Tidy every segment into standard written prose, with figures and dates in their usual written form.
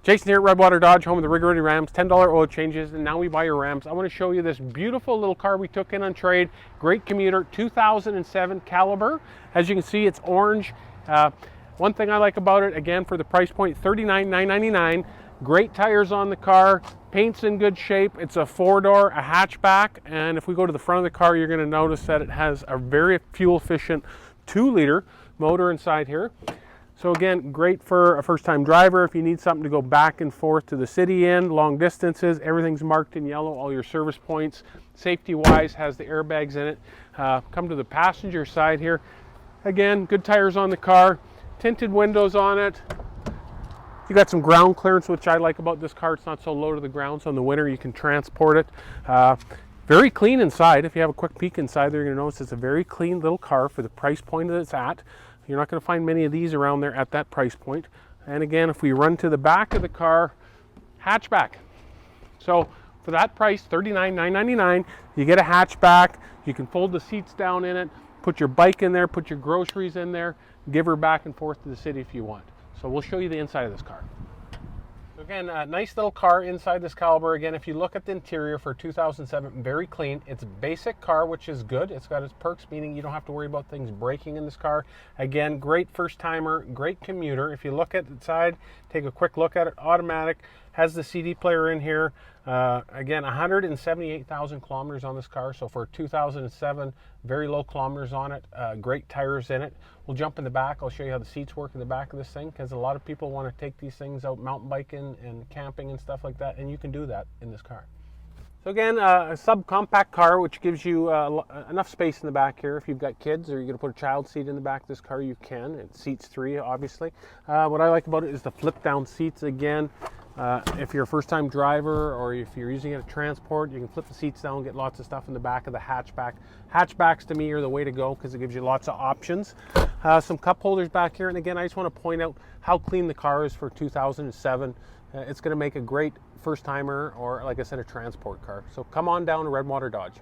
Jason here at Redwater Dodge, home of the Rig Ready Rams, $10 oil changes, and now we buy your Rams. I want to show you this beautiful little car we took in on trade. Great commuter, 2007 caliber. As you can see, it's orange. One thing I like about it, again, for the price point, $39,999. Great tires on the car, paint's in good shape. It's a four-door, a hatchback, and if we go to the front of the car, you're going to notice that it has a very fuel-efficient 2-liter motor inside here. So again, great for a first-time driver. If you need something to go back and forth to the city in, long distances, everything's marked in yellow, all your service points. Safety-wise, has the airbags in it. Come to the passenger side here. Again, good tires on the car, tinted windows on it. You got some ground clearance, which I like about this car. It's not so low to the ground, so in the winter you can transport it. Very clean inside. If you have a quick peek inside there, you're going to notice it's a very clean little car for the price point that it's at. You're not going to find many of these around there at that price point. And again, if we run to the back of the car, hatchback. So for that price, $39,999, you get a hatchback. You can fold the seats down in it, put your bike in there, put your groceries in there, give her back and forth to the city if you want. So we'll show you the inside of this car. So again, a nice little car inside this caliber. Again, if you look at the interior for 2007, very clean. It's a basic car, which is good. It's got its perks, meaning you don't have to worry about things breaking in this car. Again, great first timer, great commuter. If you look at the side, take a quick look at it, automatic, has the CD player in here. Again, 178,000 kilometers on this car. So for 2007, very low kilometers on it, great tires in it. We'll jump in the back. I'll show you how the seats work in the back of this thing, because a lot of people want to take these things out mountain biking and camping and stuff like that, and you can do that in this car. So again, a subcompact car, which gives you enough space in the back here. If you've got kids or you're going to put a child seat in the back of this car, you can. It seats 3, obviously. What I like about it is the flip-down seats. Again, if you're a first-time driver or if you're using it to transport, you can flip the seats down and get lots of stuff in the back of the hatchback. Hatchbacks, to me, are the way to go because it gives you lots of options. Some cup holders back here. And again, I just want to point out how clean the car is for 2007. It's going to make a great first-timer or, like I said, a transport car. So come on down to Redwater Dodge.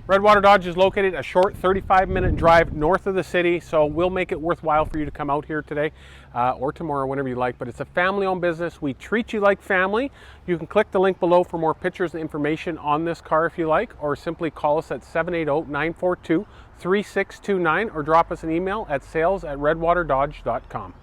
Redwater Dodge is located a short 35-minute drive north of the city, so we'll make it worthwhile for you to come out here today or tomorrow, whenever you like. But it's a family-owned business. We treat you like family. You can click the link below for more pictures and information on this car if you like, or simply call us at 780-942-3629 or drop us an email at sales@redwaterdodge.com.